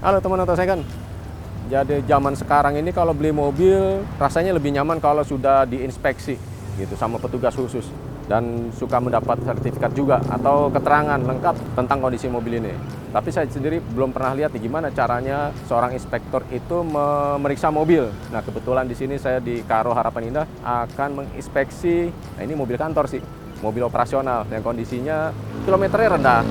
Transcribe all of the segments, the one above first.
Halo teman-teman saya kan. Jadi zaman sekarang ini kalau beli mobil rasanya lebih nyaman kalau sudah diinspeksi gitu sama petugas khusus dan suka mendapat sertifikat juga atau keterangan lengkap tentang kondisi mobil ini. Tapi saya sendiri belum pernah lihat nih gimana caranya seorang inspektor itu memeriksa mobil. Nah, kebetulan di sini saya di Karo Harapan Indah akan menginspeksi. Nah, ini mobil kantor sih, mobil operasional yang kondisinya kilometernya rendah.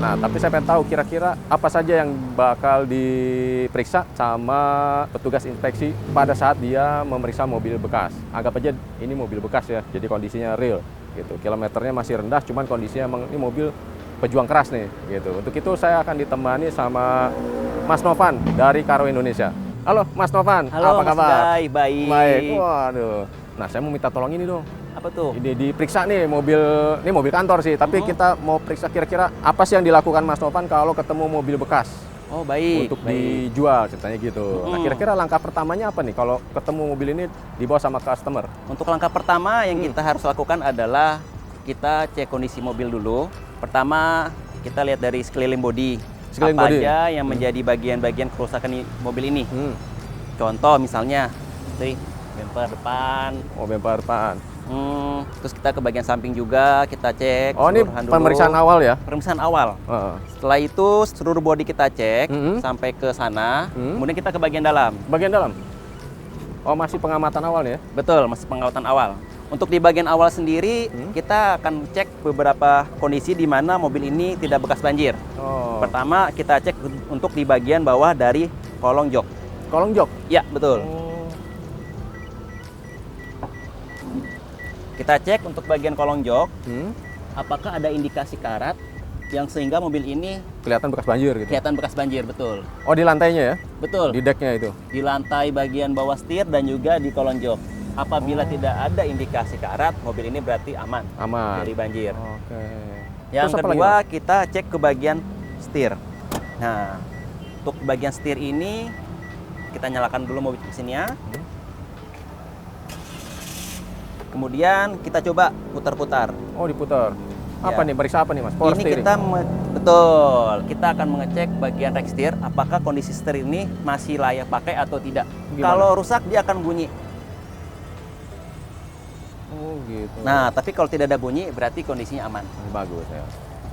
Nah, tapi saya pengen tahu kira-kira apa saja yang bakal diperiksa sama petugas inspeksi pada saat dia memeriksa mobil bekas. Anggap aja ini mobil bekas ya, jadi kondisinya real gitu. Kilometernya masih rendah, cuman kondisinya emang ini mobil pejuang keras nih gitu. Untuk itu saya akan ditemani sama Mas Novan dari Karo Indonesia. Halo Mas Novan, Halo, apa kabar? Mas Day, baik. Baik. Waduh. Nah, saya mau minta tolong ini dong. Apa tuh? Ini diperiksa nih ini mobil kantor sih, tapi kita mau periksa kira-kira apa sih yang dilakukan Mas Novan kalau ketemu mobil bekas Oh, baik. untuk dijual ceritanya gitu. Nah, kira-kira langkah pertamanya apa nih kalau ketemu mobil ini dibawa sama customer? Untuk langkah pertama yang kita harus lakukan adalah kita cek kondisi mobil dulu. Pertama, kita lihat dari sekeliling bodi. Sekeliling apa bodi. aja yang menjadi bagian-bagian kerusakan mobil ini. Contoh misalnya, dari bumper depan. Oh, bumper depan. Terus kita ke bagian samping juga kita cek. Oh, ini keseluruhan dulu. pemeriksaan awal ya? Pemeriksaan awal. Setelah itu seluruh bodi kita cek sampai ke sana. Kemudian kita ke bagian dalam. Bagian dalam? Oh, masih pengamatan awal ya? Betul, masih pengamatan awal. Untuk di bagian awal sendiri, kita akan cek beberapa kondisi di mana mobil ini tidak bekas banjir. Oh. Pertama, kita cek untuk di bagian bawah dari kolong jok. Kolong jok? Ya, betul. Kita cek untuk bagian kolong jok, apakah ada indikasi karat yang sehingga mobil ini Kelihatan bekas banjir gitu? kelihatan bekas banjir, betul. Oh, di lantainya ya? Betul. Di decknya itu? Di lantai bagian bawah setir dan juga di kolong jok. Apabila tidak ada indikasi karat, mobil ini berarti aman Aman. dari banjir. Oke. Yang Terus apa lagi, kedua, Mas? kita cek ke bagian setir. Nah, untuk bagian setir ini kita nyalakan dulu mobil mesinnya. Kemudian kita coba putar-putar. Oh, diputar. Apa Ya. nih? Periksa apa nih, Mas? Power Ini steering? betul. Kita akan mengecek bagian rack setir apakah kondisi setir ini masih layak pakai atau tidak. Gimana? Kalau rusak dia akan bunyi. Oh, gitu. Nah, tapi kalau tidak ada bunyi berarti kondisinya aman. Bagus ya.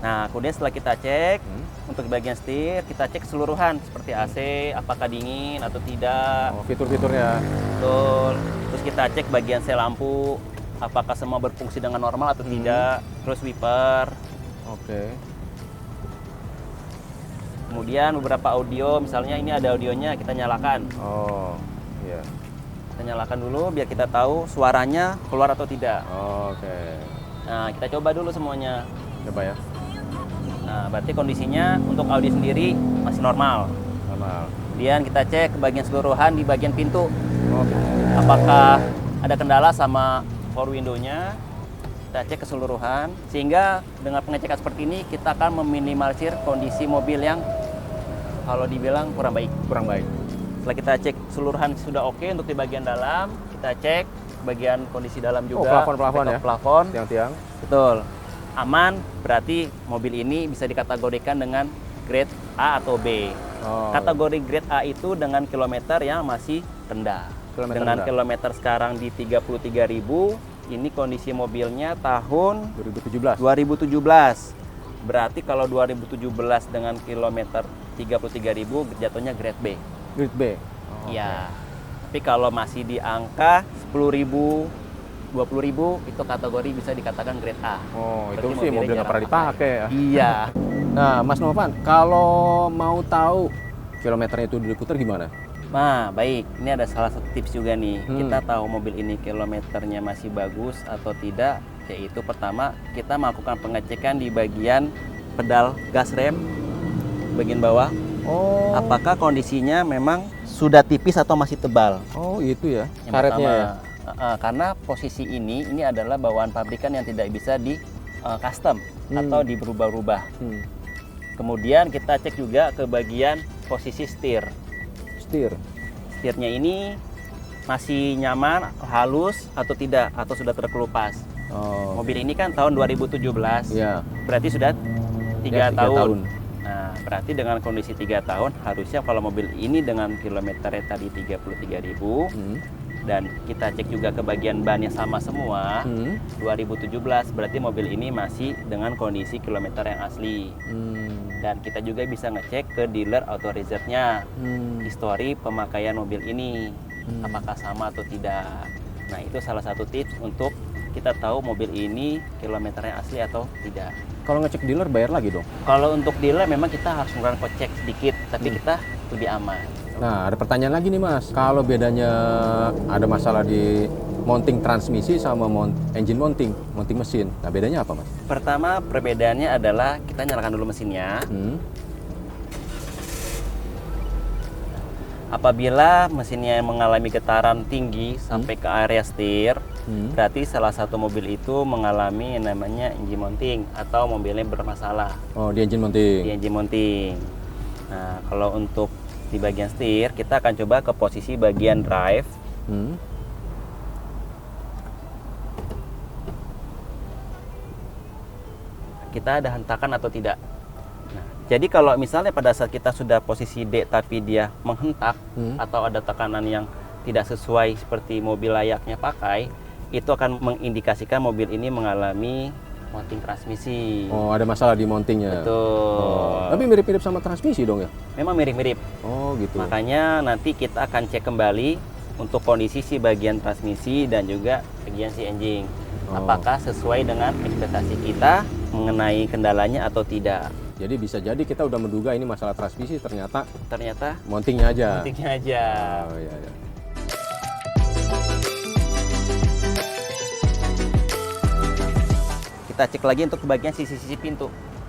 Nah, kemudian setelah kita cek untuk bagian setir, kita cek keseluruhan seperti AC, apakah dingin atau tidak. Oh, fitur-fiturnya. Betul. Terus kita cek bagian sel lampu, apakah semua berfungsi dengan normal atau tidak. Terus wiper. Oke. Kemudian beberapa audio, misalnya ini ada audionya, kita nyalakan. Oh, iya. Kita nyalakan dulu biar kita tahu suaranya keluar atau tidak. Oke. Nah, kita coba dulu semuanya. Coba ya. Nah, berarti kondisinya untuk audio sendiri masih normal. Normal. Kemudian kita cek ke bagian keseluruhan di bagian pintu. Oke. Apakah ada kendala sama power window-nya? Kita cek keseluruhan. Sehingga dengan pengecekan seperti ini kita akan meminimalisir kondisi mobil yang kalau dibilang kurang baik. Kurang baik. Setelah kita cek keseluruhan sudah oke untuk di bagian dalam, kita cek bagian kondisi dalam juga. Oh, plafon-plafon ya? Plafon. Tiang-tiang. Betul. Aman, berarti mobil ini bisa dikategorikan dengan grade A atau B. Oh. Kategori grade A itu dengan kilometer yang masih rendah. Kilometer Dengan rendah. kilometer sekarang di 33.000, ini kondisi mobilnya tahun 2017. 2017. Berarti kalau 2017 dengan kilometer 33.000 jatuhnya grade B. Grade B. Oh, Iya. Tapi kalau masih di angka 10.000, 20.000 itu kategori bisa dikatakan grade A. Oh, itu Berarti sih mobilnya mobil nggak jarang pernah dipakai ya. Iya. Nah, Mas Novan, kalau mau tahu kilometernya itu diputar gimana? Nah, baik. Ini ada salah satu tips juga nih. Hmm. Kita tahu mobil ini kilometernya masih bagus atau tidak, yaitu pertama kita melakukan pengecekan di bagian pedal gas rem bagian bawah. Oh. Apakah kondisinya memang sudah tipis atau masih tebal? Oh, itu ya. Yang Karetnya pertama, ya. Karena posisi ini adalah bawaan pabrikan yang tidak bisa di custom atau diberubah-ubah. Kemudian kita cek juga ke bagian posisi setir. Setirnya ini masih nyaman, halus atau tidak, atau sudah terkelupas. Oh. Mobil ini kan tahun 2017, Iya. berarti sudah Ya, 3 tahun. Nah, Berarti dengan kondisi 3 tahun harusnya kalau mobil ini dengan kilometernya tadi 33.000 dan kita cek juga ke bagian bannya sama semua 2017, berarti mobil ini masih dengan kondisi kilometer yang asli. Dan kita juga bisa ngecek ke dealer authorizer-nya histori pemakaian mobil ini apakah sama atau tidak. Nah, itu salah satu tips untuk kita tahu mobil ini kilometernya asli atau tidak. Kalau ngecek dealer bayar lagi dong? Kalau untuk dealer memang kita harus mengeluarkan kocek sedikit, tapi kita lebih aman. Nah, ada pertanyaan lagi nih Mas. Kalau bedanya ada masalah di mounting transmisi sama engine mounting mesin. Nah, bedanya apa Mas? Pertama, perbedaannya adalah kita nyalakan dulu mesinnya. Apabila mesinnya mengalami getaran tinggi sampai ke area setir, berarti salah satu mobil itu mengalami yang namanya engine mounting atau mobilnya bermasalah. Oh, di engine mounting. Di engine mounting. Nah, kalau untuk di bagian setir, kita akan coba ke posisi bagian drive. Kita ada hentakan atau tidak. Nah, jadi kalau misalnya pada saat kita sudah posisi D tapi dia menghentak atau ada tekanan yang tidak sesuai seperti mobil layaknya pakai, itu akan mengindikasikan mobil ini mengalami mounting transmisi. Oh, ada masalah di mountingnya. Betul. Tapi mirip-mirip sama transmisi dong ya? Memang mirip-mirip. Oh, gitu. Makanya nanti kita akan cek kembali untuk kondisi si bagian transmisi dan juga bagian si engine. Apakah sesuai dengan ekspektasi kita mengenai kendalanya atau tidak. Jadi bisa jadi kita udah menduga ini masalah transmisi, ternyata mountingnya aja. Mountingnya aja. Oh, iya, iya. Kita cek lagi untuk bagian sisi-sisi pintu.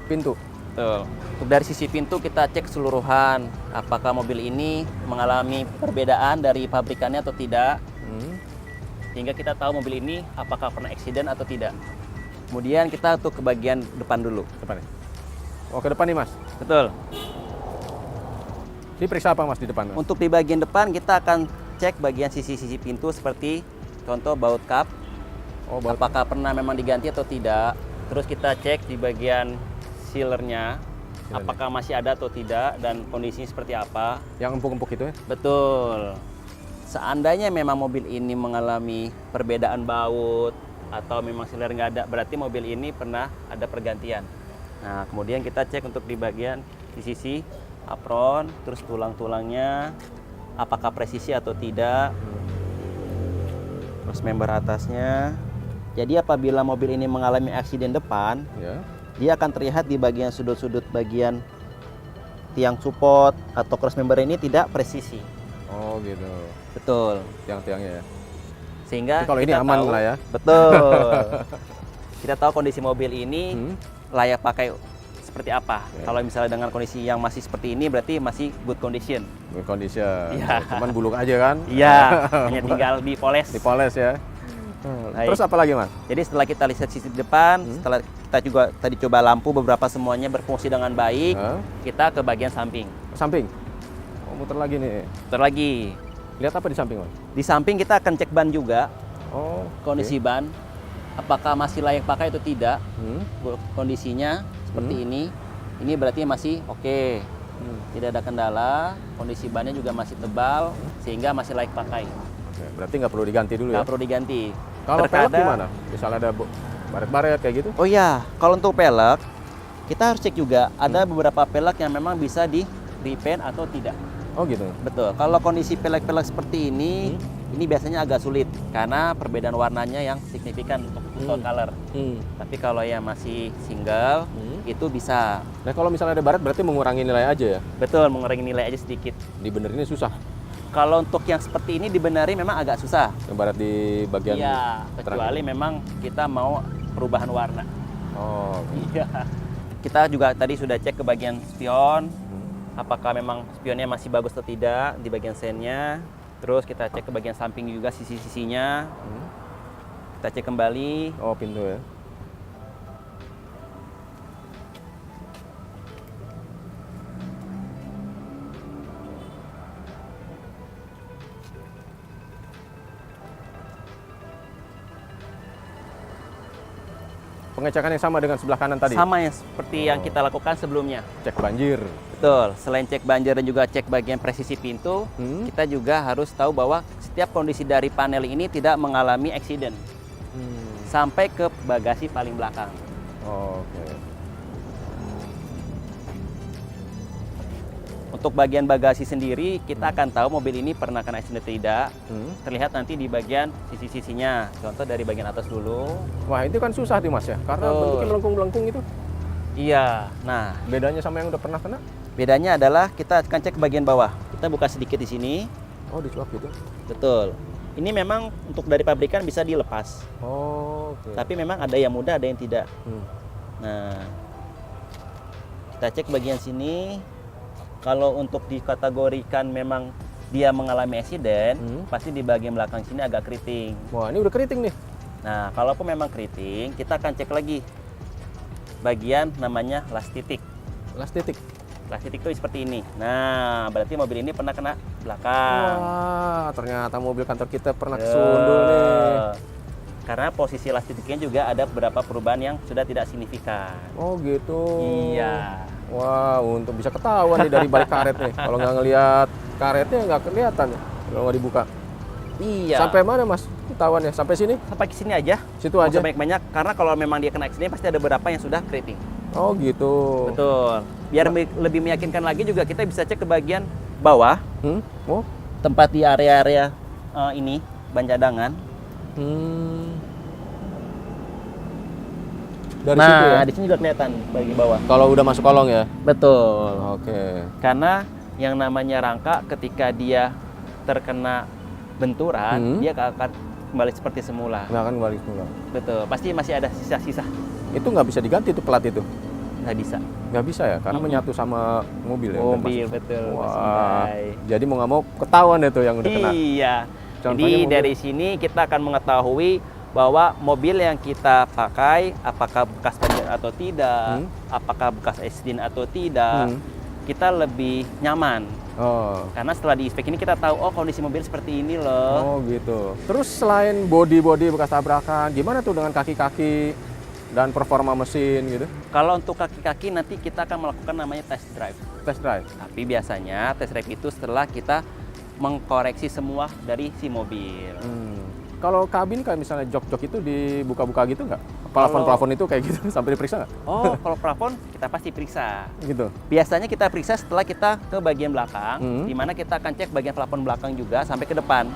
Pintu. Betul. Untuk dari sisi pintu kita cek keseluruhan apakah mobil ini mengalami perbedaan dari pabrikannya atau tidak. Sehingga kita tahu mobil ini apakah pernah eksiden atau tidak. Kemudian kita tuh ke bagian depan dulu. Depan nih. Oh, ke depan nih Mas. Betul. Diperiksa apa Mas di depan? Mas? Untuk di bagian depan kita akan cek bagian sisi-sisi pintu seperti contoh baut kap. Oh, baut. Apakah pernah memang diganti atau tidak. Terus kita cek di bagian sealernya. Apakah masih ada atau tidak dan kondisinya seperti apa. Yang empuk-empuk itu ya? Betul. Seandainya memang mobil ini mengalami perbedaan baut atau memang sealer nggak ada, berarti mobil ini pernah ada pergantian. Nah, kemudian kita cek untuk di bagian di sisi apron, terus tulang-tulangnya apakah presisi atau tidak. Terus member atasnya. Jadi apabila mobil ini mengalami aksiden depan, dia akan terlihat di bagian sudut-sudut bagian tiang support atau cross member ini tidak presisi. Oh, gitu. Betul. Tiang-tiangnya ya. Sehingga jadi kalau ini aman lah ya. Betul. Kita tahu kondisi mobil ini layak pakai seperti apa. Kalau misalnya dengan kondisi yang masih seperti ini berarti masih good condition. Good condition. Ya. Cuman buluk aja kan? Iya, hanya tinggal dipoles. Dipoles ya. Terus apa lagi Mas? Jadi setelah kita lihat sisi depan, setelah kita juga tadi coba lampu beberapa semuanya berfungsi dengan baik, kita ke bagian samping. Samping? Oh, muter lagi nih. Muter lagi. Lihat apa di samping Mas? Di samping kita akan cek ban juga. Oh, kondisi ban. Apakah masih layak pakai atau tidak. Kondisinya seperti ini berarti masih oke. Tidak ada kendala, kondisi bannya juga masih tebal sehingga masih layak pakai. Berarti nggak perlu diganti dulu ya? Nggak perlu diganti. Kalau pelek gimana? Misalnya ada baret-baret kayak gitu? Oh iya, kalau untuk pelek kita harus cek juga ada beberapa pelek yang memang bisa di repaint atau tidak. Oh gitu? Betul, kalau kondisi pelek-pelek seperti ini biasanya agak sulit karena perbedaan warnanya yang signifikan untuk tone color. Tapi kalau yang masih single itu bisa. Nah, kalau misalnya ada baret berarti mengurangi nilai aja ya? Betul, mengurangi nilai aja sedikit. Dibenerinnya susah? Kalau untuk yang seperti ini dibenari memang agak susah. Yang baret di bagian kecuali memang kita mau perubahan warna. Oh. Iya. Kita juga tadi sudah cek ke bagian spion. Apakah memang spionnya masih bagus atau tidak di bagian sennya. Terus kita cek ke bagian samping juga sisi-sisinya. Kita cek kembali. Oh, pintu ya. pengecekan yang sama dengan sebelah kanan tadi? Sama ya seperti yang kita lakukan sebelumnya. Cek banjir. Betul. Selain cek banjir dan juga cek bagian presisi pintu, kita juga harus tahu bahwa setiap kondisi dari panel ini tidak mengalami accident sampai ke bagasi paling belakang. Oke. Untuk bagian bagasi sendiri, kita akan tahu mobil ini pernah kena accident tidak. Terlihat nanti di bagian sisi-sisinya. Contoh dari bagian atas dulu. Wah, itu kan susah nih Mas ya, karena Betul. bentuknya melengkung-melengkung itu. Iya. Nah, Bedanya sama yang udah pernah kena? bedanya adalah kita akan cek bagian bawah. Kita buka sedikit di sini. Oh, dicuak gitu. Betul. Ini memang untuk dari pabrikan bisa dilepas. Oh, oke. Tapi memang ada yang mudah, ada yang tidak. Nah, kita cek bagian sini. Kalau untuk dikategorikan memang dia mengalami accident, pasti di bagian belakang sini agak keriting. Wah, ini udah keriting nih. Nah, kalaupun memang keriting, kita akan cek lagi bagian namanya las titik. Las titik. Las titik itu seperti ini. Nah, berarti mobil ini pernah kena belakang. Wah, ternyata mobil kantor kita pernah kesundul nih. Karena posisi las titiknya juga ada beberapa perubahan yang sudah tidak signifikan. Oh, gitu. Iya. Wah, untuk bisa ketahuan nih dari balik karet nih. Kalau nggak ngelihat karetnya nggak kelihatan ya, kalau nggak dibuka. Iya. Sampai mana Mas ketahuannya? Sampai sini? Sampai ke sini aja. Situ Nggak aja? usah banyak-banyak, karena kalau memang dia kena accident pasti ada beberapa yang sudah keriting. Oh, gitu. Betul. Biar lebih meyakinkan lagi juga kita bisa cek ke bagian bawah, Oh. tempat di area-area ini, ban cadangan. Dari situ ya? Nah, di sini juga kelihatan bagi bawah. Kalau udah masuk kolong ya? Betul. Oke. Karena yang namanya rangka ketika dia terkena benturan, dia akan kembali seperti semula. Nggak akan balik semula. Betul. Pasti masih ada sisa-sisa. Itu nggak bisa diganti tuh plat itu? Nggak bisa. Nggak bisa ya? Karena menyatu sama mobil ya? Mobil, betul. Mas Wah, Indai. jadi mau nggak mau ketahuan itu yang udah kena. Iya. Contohnya Jadi mobil- dari sini kita akan mengetahui bahwa mobil yang kita pakai apakah bekas banjir atau tidak, apakah bekas accident atau tidak, kita lebih nyaman. Oh. Karena setelah di inspek ini kita tahu, oh kondisi mobil seperti ini loh. Oh gitu. Terus selain body bekas tabrakan, gimana tuh dengan kaki-kaki dan performa mesin gitu? Kalau untuk kaki-kaki nanti kita akan melakukan namanya test drive. Test drive. Tapi biasanya test drive itu setelah kita mengkoreksi semua dari si mobil. Kalau kabin kayak misalnya jok-jok itu dibuka-buka gitu nggak? Plafon-plafon itu kayak gitu sampai diperiksa nggak? Oh, kalau plafon kita pasti periksa. Gitu. Biasanya kita periksa setelah kita ke bagian belakang, di mana kita akan cek bagian plafon belakang juga sampai ke depan.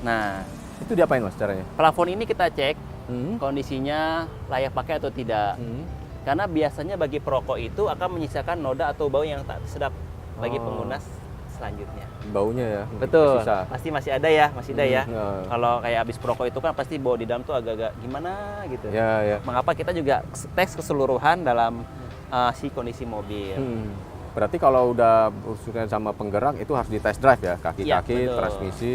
Nah, Itu diapain Mas caranya? plafon ini kita cek kondisinya layak pakai atau tidak. Karena biasanya bagi perokok itu akan menyisakan noda atau bau yang tak sedap bagi pengguna selanjutnya. Baunya ya. Betul. Sisa. Pasti masih ada ya, Ya. Kalau kayak habis perokok itu kan pasti bau di dalam tuh agak-agak gimana gitu. Ya, ya. Mengapa kita juga tes keseluruhan dalam si kondisi mobil. Berarti kalau udah urusan sama penggerak itu harus di test drive ya, kaki-kaki, Iya, betul. transmisi.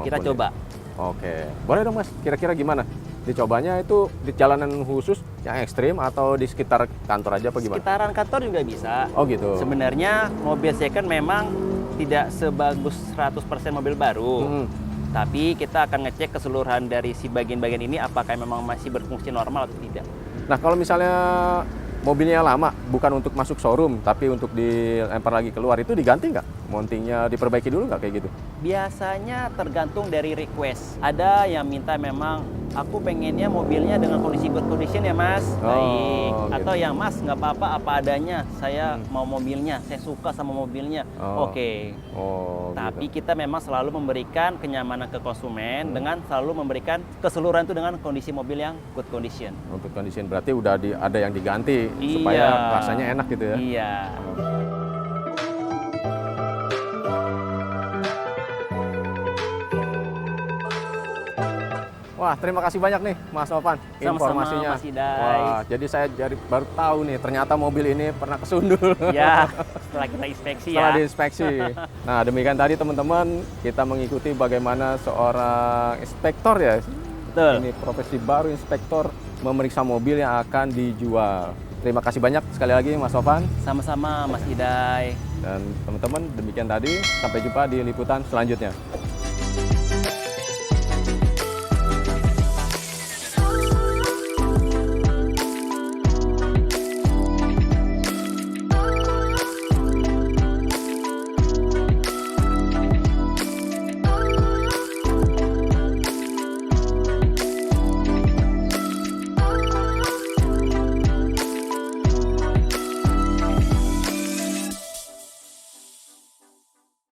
Kita maupun coba. Oke, boleh dong Mas. Kira-kira gimana? Dicobanya itu di jalanan khusus yang ekstrim atau di sekitar kantor aja apa gimana? Sekitaran kantor juga bisa. Oh gitu. Sebenarnya mobil second memang tidak sebagus 100% mobil baru. Tapi kita akan ngecek keseluruhan dari si bagian-bagian ini apakah memang masih berfungsi normal atau tidak. Nah kalau misalnya mobilnya lama, bukan untuk masuk showroom, tapi untuk dilempar lagi keluar, itu diganti nggak? Mountingnya diperbaiki dulu nggak kayak gitu? Biasanya tergantung dari request. Ada yang minta memang, aku pengennya mobilnya dengan kondisi good condition ya mas. Baik. gitu. Atau yang mas nggak apa-apa apa adanya, saya mau mobilnya, saya suka sama mobilnya. Oke. Oh, Tapi gitu. kita memang selalu memberikan kenyamanan ke konsumen dengan selalu memberikan keseluruhan itu dengan kondisi mobil yang good condition. Untuk condition berarti udah ada yang diganti Iya. supaya rasanya enak gitu ya? Iya. Wah, terima kasih banyak nih Mas Novan Sama-sama, informasinya. Mas Idai. Wah, jadi saya baru tahu nih ternyata mobil ini pernah kesundul. Ya, setelah kita inspeksi Setelah ya. diinspeksi. Nah, demikian tadi teman-teman, kita mengikuti bagaimana seorang inspektor ya. Betul. Ini profesi baru inspektor memeriksa mobil yang akan dijual. Terima kasih banyak sekali lagi Mas Novan. Sama-sama Mas Idai. Dan teman-teman, demikian tadi. Sampai jumpa di liputan selanjutnya.